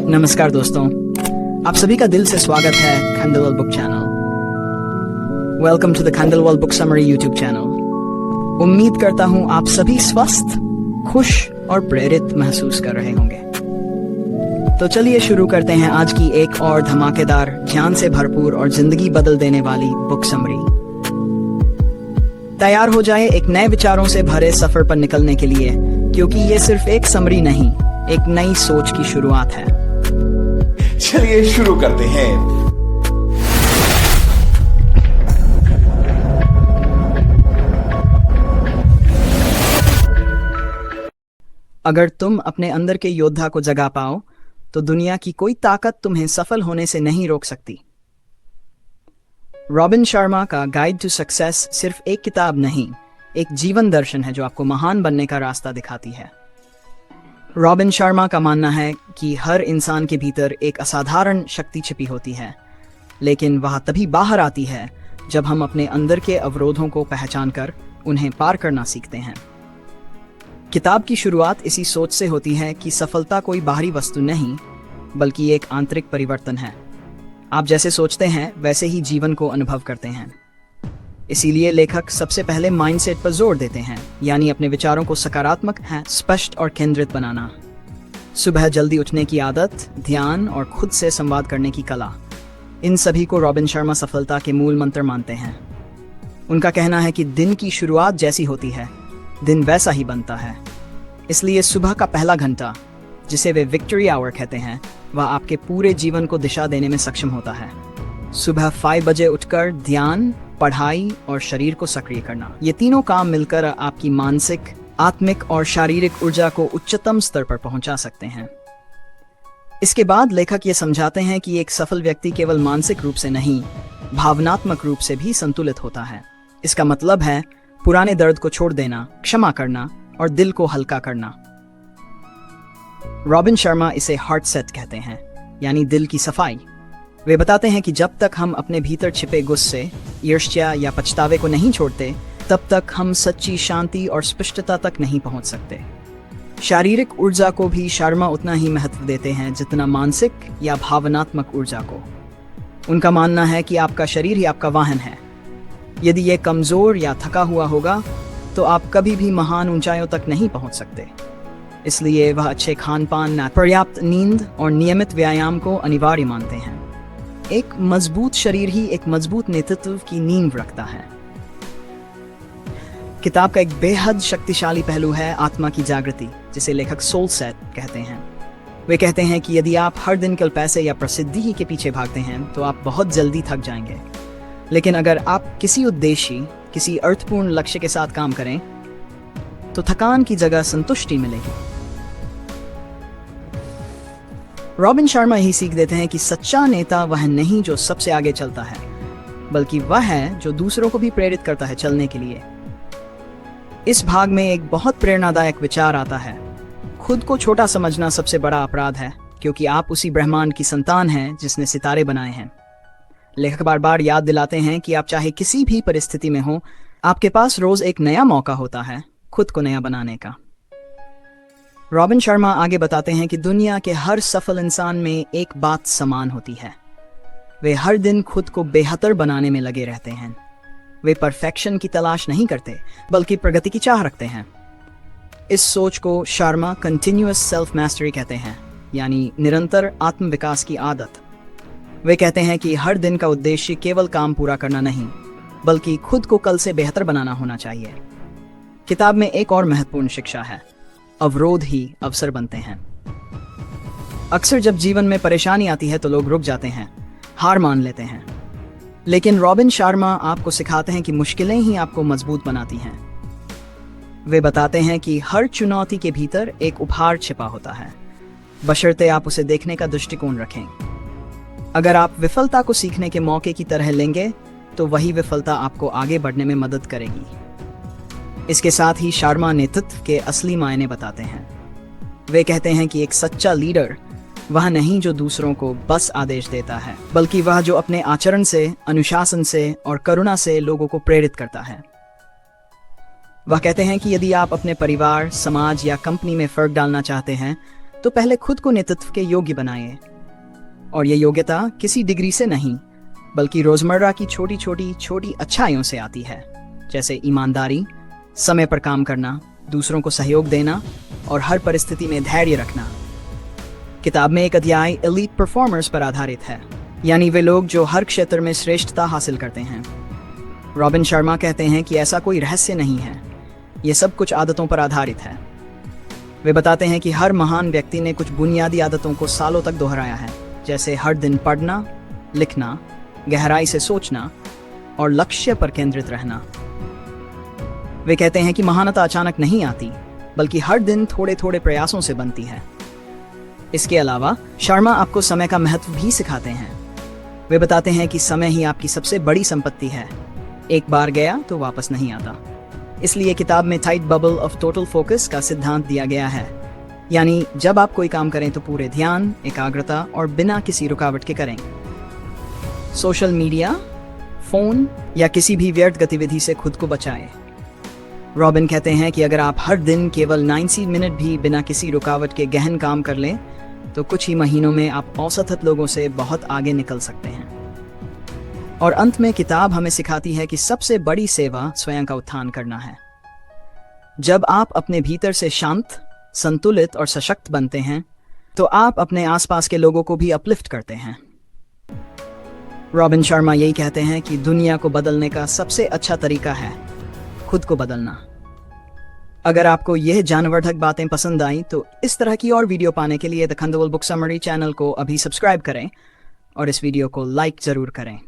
नमस्कार दोस्तों, आप सभी का दिल से स्वागत है Khandelwal book channel. Welcome to the Khandelwal book summary YouTube channel. उम्मीद करता हूँ आप सभी स्वस्थ, खुश और प्रेरित महसूस कर रहे होंगे। तो चलिए शुरू करते हैं आज की एक और धमाकेदार, ज्ञान से भरपूर और जिंदगी बदल देने वाली बुक समरी। तैयार हो जाए एक नए विचारों से भरे सफर पर निकलने के लिए, क्योंकि ये सिर्फ एक समरी नहीं, एक नई सोच की शुरुआत है। चलिए शुरू करते हैं। अगर तुम अपने अंदर के योद्धा को जगा पाओ तो दुनिया की कोई ताकत तुम्हें सफल होने से नहीं रोक सकती। रॉबिन शर्मा का गाइड टू सक्सेस सिर्फ एक किताब नहीं, एक जीवन दर्शन है जो आपको महान बनने का रास्ता दिखाती है। रॉबिन शर्मा का मानना है कि हर इंसान के भीतर एक असाधारण शक्ति छिपी होती है, लेकिन वह तभी बाहर आती है जब हम अपने अंदर के अवरोधों को पहचान कर उन्हें पार करना सीखते हैं। किताब की शुरुआत इसी सोच से होती है कि सफलता कोई बाहरी वस्तु नहीं, बल्कि एक आंतरिक परिवर्तन है। आप जैसे सोचते हैं वैसे ही जीवन को अनुभव करते हैं। इसीलिए लेखक सबसे पहले माइंडसेट पर जोर देते हैं, यानी अपने विचारों को सकारात्मक है, स्पष्ट और केंद्रित बनाना। सुबह जल्दी उठने की आदत, ध्यान और खुद से संवाद करने की कला, इन सभी को रॉबिन शर्मा सफलता के मूल मंत्र मानते हैं। उनका कहना है कि दिन की शुरुआत जैसी होती है, दिन वैसा ही बनता है। इसलिए सुबह का पहला घंटा, जिसे वे विक्ट्री आवर कहते हैं, वह आपके पूरे जीवन को दिशा देने में सक्षम होता है। सुबह 5 बजे उठकर ध्यान, पढ़ाई और शरीर को सक्रिय करना, ये तीनों काम मिलकर आपकी मानसिक, आत्मिक और शारीरिक ऊर्जा को उच्चतम स्तर पर पहुंचा सकते हैं। इसके बाद लेखक ये समझाते हैं कि एक सफल व्यक्ति केवल मानसिक रूप से नहीं, भावनात्मक रूप से भी संतुलित होता है। इसका मतलब है पुराने दर्द को छोड़ देना, क्षमा करना और दिल को हल्का करना। रॉबिन शर्मा इसे हार्ट सेट कहते हैं, यानी दिल की सफाई। वे बताते हैं कि जब तक हम अपने भीतर छिपे गुस्से, ईर्ष्या या पछतावे को नहीं छोड़ते, तब तक हम सच्ची शांति और स्पष्टता तक नहीं पहुंच सकते। शारीरिक ऊर्जा को भी शर्मा उतना ही महत्व देते हैं जितना मानसिक या भावनात्मक ऊर्जा को। उनका मानना है कि आपका शरीर ही आपका वाहन है। यदि यह कमजोर या थका हुआ होगा तो आप कभी भी महान ऊंचाइयों तक नहीं पहुंच सकते। इसलिए वह अच्छे खान पान, पर्याप्त नींद और नियमित व्यायाम को अनिवार्य मानते हैं। एक मजबूत शरीर ही एक मजबूत नेतृत्व की नींव रखता है। किताब का एक बेहद शक्तिशाली पहलू है आत्मा की जागृति, जिसे लेखक सोल सेट कहते हैं। वे कहते हैं कि यदि आप हर दिन केवल पैसे या प्रसिद्धि ही के पीछे भागते हैं तो आप बहुत जल्दी थक जाएंगे। लेकिन अगर आप किसी उद्देश्य, किसी अर्थपूर्ण लक्ष्य के साथ काम करें तो थकान की जगह संतुष्टि मिलेगी। रॉबिन शर्मा यही सीख देते हैं कि सच्चा नेता वह नहीं जो सबसे आगे चलता है, बल्कि वह है जो दूसरों को भी प्रेरित करता है चलने के लिए। इस भाग में एक बहुत प्रेरणादायक विचार आता है। खुद को छोटा समझना सबसे बड़ा अपराध है, क्योंकि आप उसी ब्रह्मांड की संतान हैं जिसने सितारे बनाए हैं। लेखक बार बार याद दिलाते हैं कि आप चाहे किसी भी परिस्थिति में हो, आपके पास रोज एक नया मौका होता है खुद को नया बनाने का। रॉबिन शर्मा आगे बताते हैं कि दुनिया के हर सफल इंसान में एक बात समान होती है। वे हर दिन खुद को बेहतर बनाने में लगे रहते हैं। वे परफेक्शन की तलाश नहीं करते, बल्कि प्रगति की चाह रखते हैं। इस सोच को शर्मा कंटिन्यूअस सेल्फ मास्टरी कहते हैं, यानी निरंतर आत्मविकास की आदत। वे कहते हैं कि हर दिन का उद्देश्य केवल काम पूरा करना नहीं, बल्कि खुद को कल से बेहतर बनाना होना चाहिए। किताब में एक और महत्वपूर्ण शिक्षा है, अवरोध ही अवसर बनते हैं। अक्सर जब जीवन में परेशानी आती है तो लोग रुक जाते हैं, हार मान लेते हैं। लेकिन रॉबिन शर्मा आपको सिखाते हैं कि मुश्किलें ही आपको मजबूत बनाती हैं। वे बताते हैं कि हर चुनौती के भीतर एक उपहार छिपा होता है, बशर्ते आप उसे देखने का दृष्टिकोण रखें। अगर आप विफलता को सीखने के मौके की तरह लेंगे तो वही विफलता आपको आगे बढ़ने में मदद करेगी। इसके साथ ही शर्मा नेतृत्व के असली मायने बताते हैं। वे कहते हैं कि एक सच्चा लीडर वह नहीं जो दूसरों को बस आदेश देता है, बल्कि वह जो अपने आचरण से, अनुशासन से और करुणा से लोगों को प्रेरित करता है। वह कहते हैं कि यदि आप अपने परिवार, समाज या कंपनी में फर्क डालना चाहते हैं तो पहले खुद को नेतृत्व के योग्य बनाइए। और ये योग्यता किसी डिग्री से नहीं, बल्कि रोजमर्रा की छोटी छोटी अच्छाइयों से आती है, जैसे ईमानदारी, समय पर काम करना, दूसरों को सहयोग देना और हर परिस्थिति में धैर्य रखना। किताब में एक अध्याय एलीट परफॉर्मर्स पर आधारित है, यानी वे लोग जो हर क्षेत्र में श्रेष्ठता हासिल करते हैं। रॉबिन शर्मा कहते हैं कि ऐसा कोई रहस्य नहीं है, ये सब कुछ आदतों पर आधारित है। वे बताते हैं कि हर महान व्यक्ति ने कुछ बुनियादी आदतों को सालों तक दोहराया है, जैसे हर दिन पढ़ना, लिखना, गहराई से सोचना और लक्ष्य पर केंद्रित रहना। वे कहते हैं कि महानता अचानक नहीं आती, बल्कि हर दिन थोड़े थोड़े प्रयासों से बनती है। इसके अलावा शर्मा आपको समय का महत्व भी सिखाते हैं। वे बताते हैं कि समय ही आपकी सबसे बड़ी संपत्ति है, एक बार गया तो वापस नहीं आता। इसलिए किताब में tight bubble of total focus का सिद्धांत दिया गया है, यानी जब आप कोई काम करें तो पूरे ध्यान, एकाग्रता और बिना किसी रुकावट के करें। सोशल मीडिया, फोन या किसी भी व्यर्थ गतिविधि से खुद को बचाएं। रॉबिन कहते हैं कि अगर आप हर दिन केवल 90 मिनट भी बिना किसी रुकावट के गहन काम कर लें, तो कुछ ही महीनों में आप औसत लोगों से बहुत आगे निकल सकते हैं। और अंत में किताब हमें सिखाती है कि सबसे बड़ी सेवा स्वयं का उत्थान करना है। जब आप अपने भीतर से शांत, संतुलित और सशक्त बनते हैं, तो आप अपने आसपास के लोगों को भी अपलिफ्ट करते हैं। रॉबिन शर्मा यही कहते हैं कि दुनिया को बदलने का सबसे अच्छा तरीका है खुद को बदलना। अगर आपको यह ज्ञानवर्धक बातें पसंद आई तो इस तरह की और वीडियो पाने के लिए द खंडोवाल बुक समरी चैनल को अभी सब्सक्राइब करें और इस वीडियो को लाइक जरूर करें।